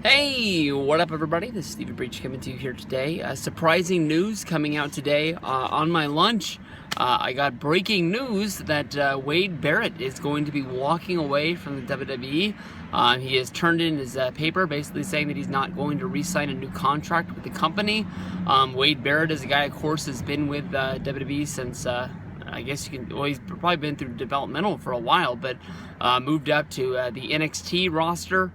Hey, what up everybody? This is Stevie Breach coming to you here today. Surprising news coming out today on my lunch. I got breaking news that Wade Barrett is going to be walking away from the WWE. He has turned in his paper basically saying that he's not going to re-sign a new contract with the company. Wade Barrett is a guy, of course, has been with WWE since I guess you can, well, he's probably been through developmental for a while, but moved up to the NXT roster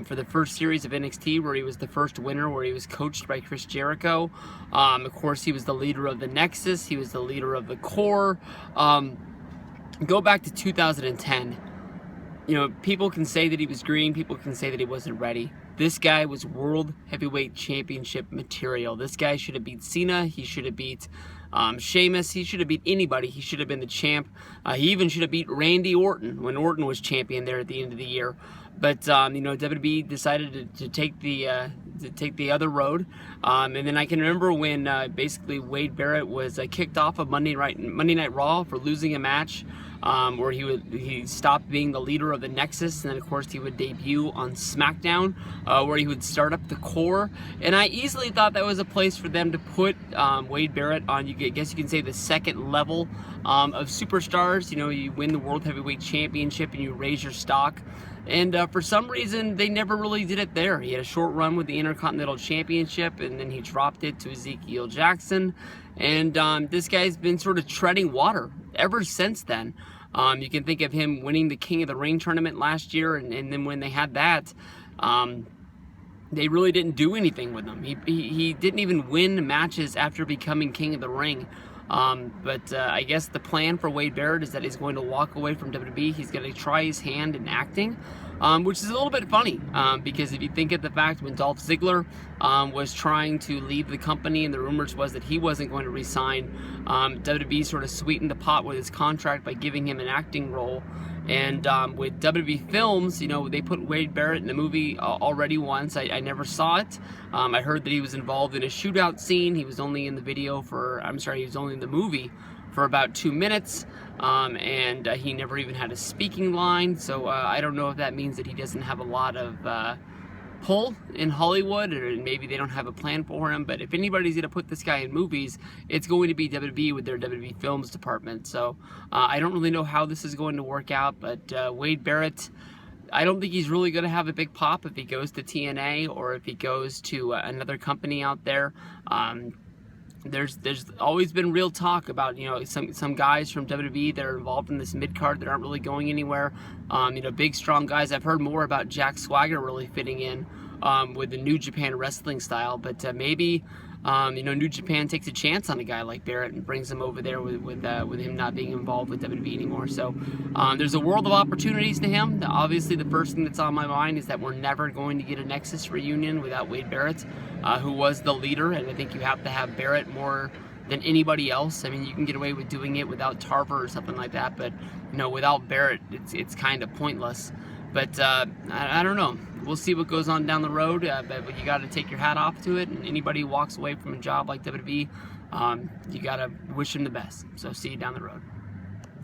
for the first series of NXT, where he was the first winner, where he was coached by Chris Jericho. Of course, he was the leader of the Nexus. He was the leader of the Core. Go back to 2010. You know, people can say that he was green. People can say that he wasn't ready. This guy was World Heavyweight Championship material. This guy should have beat Cena. He should have beat Sheamus. He should have beat anybody. He should have been the champ. He even should have beat Randy Orton when Orton was champion there at the end of the year. But you know, WWE decided to take the other road. And then I can remember when basically Wade Barrett was kicked off of Monday Night Raw for losing a match. Where he stopped being the leader of the Nexus, and then of course he would debut on SmackDown, where he would start up the Core. And I easily thought that was a place for them to put Wade Barrett on, I guess you can say, the second level of superstars. You know, you win the World Heavyweight Championship and you raise your stock. And for some reason, they never really did it there. He had a short run with the Intercontinental Championship, and then he dropped it to Ezekiel Jackson. And this guy's been sort of treading water ever since then. You can think of him winning the King of the Ring tournament last year, and then when they had that, they really didn't do anything with him. He didn't even win matches after becoming King of the Ring. But I guess the plan for Wade Barrett is that he's going to walk away from WWE. He's going to try his hand in acting, which is a little bit funny, because if you think of the fact when Dolph Ziggler was trying to leave the company and the rumors was that he wasn't going to resign, WWE sort of sweetened the pot with his contract by giving him an acting role. And with WWE Films, you know, they put Wade Barrett in the movie already once. I never saw it. I heard that he was involved in a shootout scene. He was only in the video for, he was only in the movie for about 2 minutes. And he never even had a speaking line. So I don't know if that means that he doesn't have a lot of pull in Hollywood, or maybe they don't have a plan for him. But if anybody's going to put this guy in movies, it's going to be WWE with their WWE Films department. So I don't really know how this is going to work out, but Wade Barrett, I don't think he's really going to have a big pop if he goes to TNA or if he goes to another company out there. There's always been real talk about, you know, some guys from WWE that are involved in this mid-card that aren't really going anywhere. You know, big, strong guys. I've heard more about Jack Swagger really fitting in with the New Japan wrestling style, but maybe you know, New Japan takes a chance on a guy like Barrett and brings him over there with him not being involved with WWE anymore. So there's a world of opportunities to him. Obviously, the first thing that's on my mind is that we're never going to get a Nexus reunion without Wade Barrett, who was the leader, and I think you have to have Barrett more than anybody else. I mean, you can get away with doing it without Tarver or something like that, but you know, without Barrett, it's kind of pointless. But I don't know. We'll see what goes on down the road. But you got to take your hat off to it. And anybody who walks away from a job like WWE, you got to wish him the best. So see you down the road.